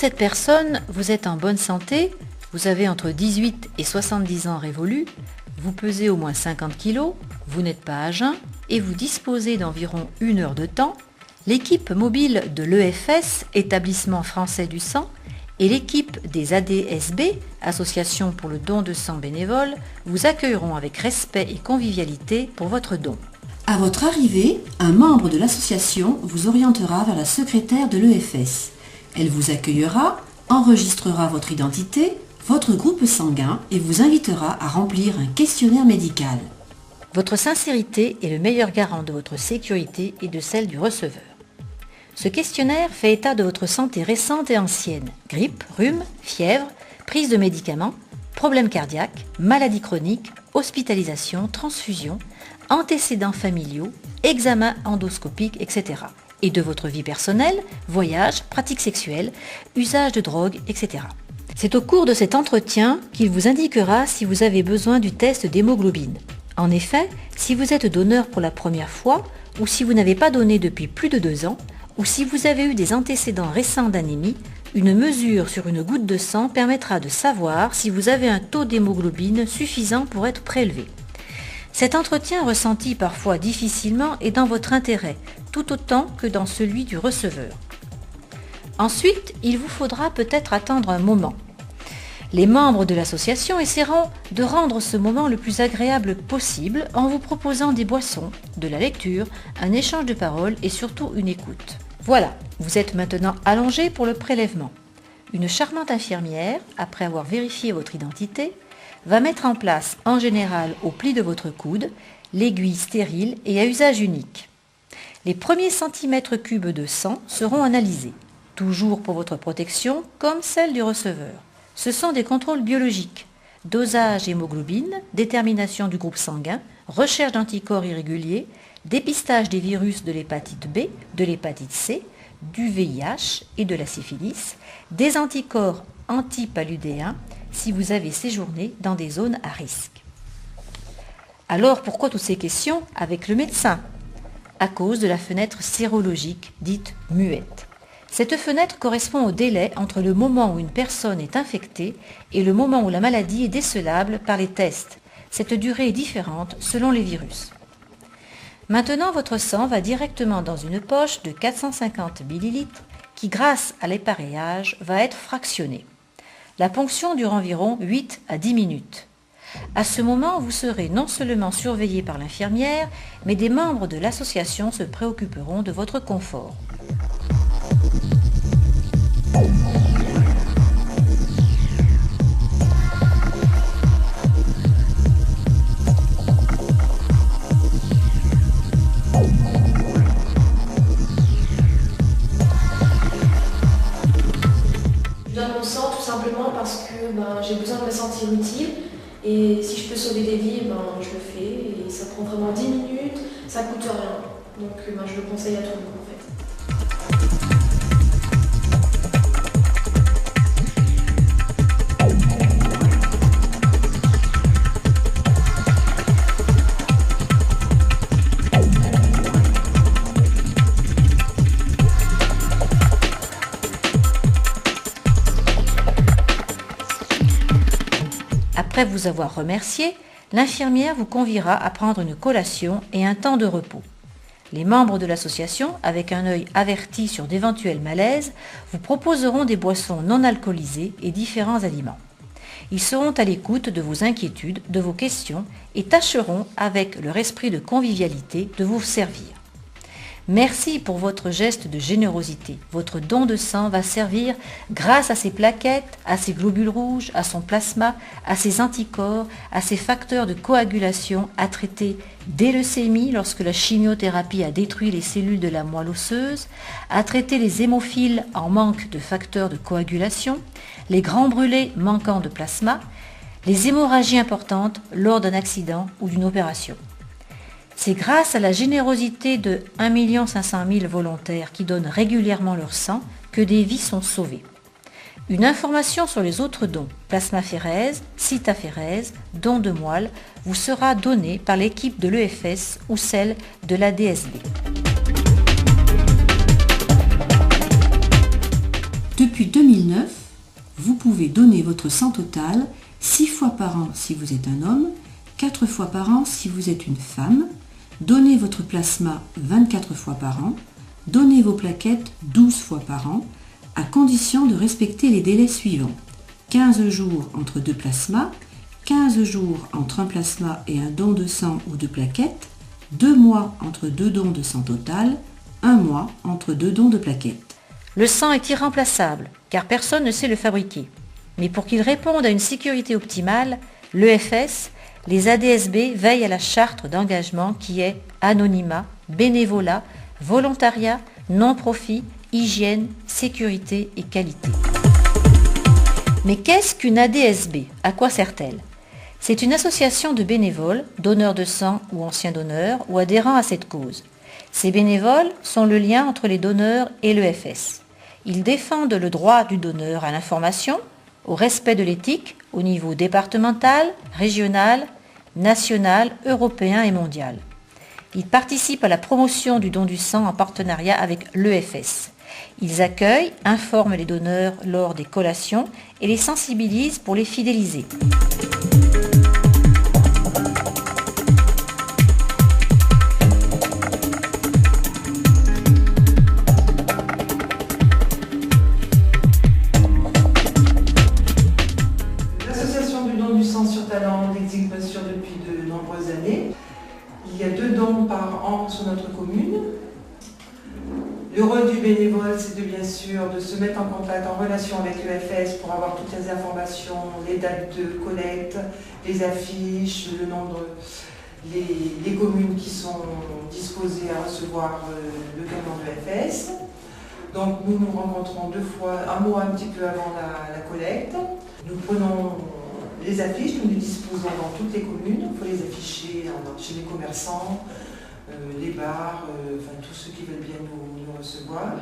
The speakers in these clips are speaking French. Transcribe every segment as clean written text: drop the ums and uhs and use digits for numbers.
cette personne, vous êtes en bonne santé, vous avez entre 18 et 70 ans révolus, vous pesez au moins 50 kg, vous n'êtes pas à jeun et vous disposez d'environ 1 heure de temps, l'équipe mobile de l'EFS, Établissement français du sang, et l'équipe des ADSB, Association pour le don de sang bénévole, vous accueilleront avec respect et convivialité pour votre don. À votre arrivée, un membre de l'association vous orientera vers la secrétaire de l'EFS. Elle vous accueillera, enregistrera votre identité, votre groupe sanguin et vous invitera à remplir un questionnaire médical. Votre sincérité est le meilleur garant de votre sécurité et de celle du receveur. Ce questionnaire fait état de votre santé récente et ancienne, grippe, rhume, fièvre, prise de médicaments, problèmes cardiaques, maladies chroniques, hospitalisation, transfusion, antécédents familiaux, examens endoscopiques, etc. Et de votre vie personnelle, voyages, pratiques sexuelles, usage de drogue, etc. C'est au cours de cet entretien qu'il vous indiquera si vous avez besoin du test d'hémoglobine. En effet, si vous êtes donneur pour la première fois, ou si vous n'avez pas donné depuis plus de 2 ans, ou si vous avez eu des antécédents récents d'anémie, une mesure sur une goutte de sang permettra de savoir si vous avez un taux d'hémoglobine suffisant pour être prélevé. Cet entretien ressenti parfois difficilement est dans votre intérêt, tout autant que dans celui du receveur. Ensuite, il vous faudra peut-être attendre un moment. Les membres de l'association essaieront de rendre ce moment le plus agréable possible en vous proposant des boissons, de la lecture, un échange de paroles et surtout une écoute. Voilà, vous êtes maintenant allongé pour le prélèvement. Une charmante infirmière, après avoir vérifié votre identité, va mettre en place, en général au pli de votre coude, l'aiguille stérile et à usage unique. Les premiers centimètres cubes de sang seront analysés, toujours pour votre protection comme celle du receveur. Ce sont des contrôles biologiques, dosage hémoglobine, détermination du groupe sanguin, recherche d'anticorps irréguliers, dépistage des virus de l'hépatite B, de l'hépatite C, du VIH et de la syphilis, des anticorps antipaludéens si vous avez séjourné dans des zones à risque. Alors pourquoi toutes ces questions avec le médecin? À cause de la fenêtre sérologique dite muette. Cette fenêtre correspond au délai entre le moment où une personne est infectée et le moment où la maladie est décelable par les tests. Cette durée est différente selon les virus. Maintenant, votre sang va directement dans une poche de 450 ml qui, grâce à l'appareillage, va être fractionné. La ponction dure environ 8 à 10 minutes. À ce moment, vous serez non seulement surveillé par l'infirmière, mais des membres de l'association se préoccuperont de votre confort. Je donne mon sang tout simplement parce que j'ai besoin de me sentir utile et si je peux sauver des vies, je le fais et ça prend vraiment 10 minutes, ça coûte rien. Donc je le conseille à tout le monde en fait. Après vous avoir remercié, l'infirmière vous conviera à prendre une collation et un temps de repos. Les membres de l'association, avec un œil averti sur d'éventuels malaises, vous proposeront des boissons non alcoolisées et différents aliments. Ils seront à l'écoute de vos inquiétudes, de vos questions et tâcheront, avec leur esprit de convivialité, de vous servir. Merci pour votre geste de générosité. Votre don de sang va servir, grâce à ses plaquettes, à ses globules rouges, à son plasma, à ses anticorps, à ses facteurs de coagulation, à traiter des leucémies lorsque la chimiothérapie a détruit les cellules de la moelle osseuse, à traiter les hémophiles en manque de facteurs de coagulation, les grands brûlés manquant de plasma, les hémorragies importantes lors d'un accident ou d'une opération. C'est grâce à la générosité de 1 500 000 volontaires qui donnent régulièrement leur sang que des vies sont sauvées. Une information sur les autres dons, plasmaphérèse, cytaphérèse, don de moelle, vous sera donnée par l'équipe de l'EFS ou celle de l'ADSB. Depuis Depuis 2009, vous pouvez donner votre sang total 6 fois par an si vous êtes un homme, 4 fois par an si vous êtes une femme, donner votre plasma 24 fois par an, donner vos plaquettes 12 fois par an, à condition de respecter les délais suivants. 15 jours entre 2 plasmas, 15 jours entre un plasma et un don de sang ou de plaquettes, 2 mois entre 2 dons de sang total, 1 mois entre 2 dons de plaquettes. Le sang est irremplaçable, car personne ne sait le fabriquer. Mais pour qu'il réponde à une sécurité optimale, l'EFS, les ADSB veillent à la charte d'engagement qui est anonymat, bénévolat, volontariat, non-profit, hygiène, sécurité et qualité. Mais qu'est-ce qu'une ADSB? À quoi sert-elle? C'est une association de bénévoles, donneurs de sang ou anciens donneurs ou adhérents à cette cause. Ces bénévoles sont le lien entre les donneurs et l'EFS. Ils défendent le droit du donneur à l'information, au respect de l'éthique au niveau départemental, régional, national, européen et mondial. Ils participent à la promotion du don du sang en partenariat avec l'EFS. Ils accueillent, informent les donneurs lors des collations et les sensibilisent pour les fidéliser. L'association du don du sang sur talent existe bien sûr depuis de nombreuses années. Il y a 2 dons par an sur notre commune. Le rôle du bénévole, c'est bien sûr de se mettre en contact, en relation avec l'EFS pour avoir toutes les informations, les dates de collecte, les affiches, le nombre, les communes qui sont disposées à recevoir le camion de l'EFS. Donc nous nous rencontrons 2 fois, un mois un petit peu avant la collecte. Nous prenons les affiches, nous les disposons dans toutes les communes. Il faut les afficher chez les commerçants, les bars, enfin tous ceux qui veulent bien nous recevoir.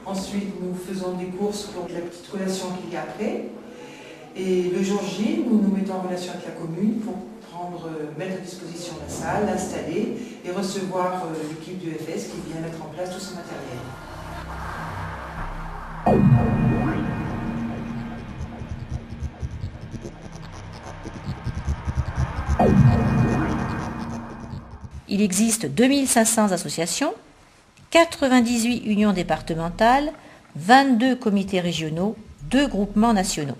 Ensuite, nous faisons des courses pour la petite collation qu'il y a après. Et le jour J, nous nous mettons en relation avec la commune pour mettre à disposition la salle, l'installer et recevoir l'équipe de FS qui vient mettre en place tout son matériel. Il existe 2500 associations, 98 unions départementales, 22 comités régionaux, 2 groupements nationaux.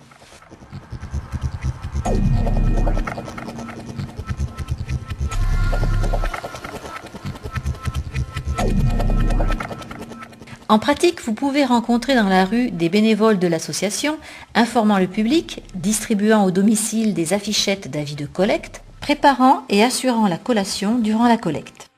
En pratique, vous pouvez rencontrer dans la rue des bénévoles de l'association, informant le public, distribuant au domicile des affichettes d'avis de collecte, préparant et assurant la collation durant la collecte.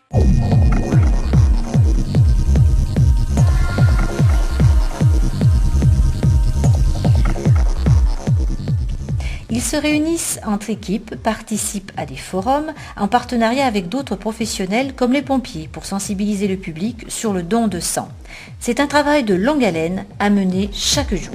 Ils se réunissent entre équipes, participent à des forums en partenariat avec d'autres professionnels comme les pompiers pour sensibiliser le public sur le don de sang. C'est un travail de longue haleine à mener chaque jour.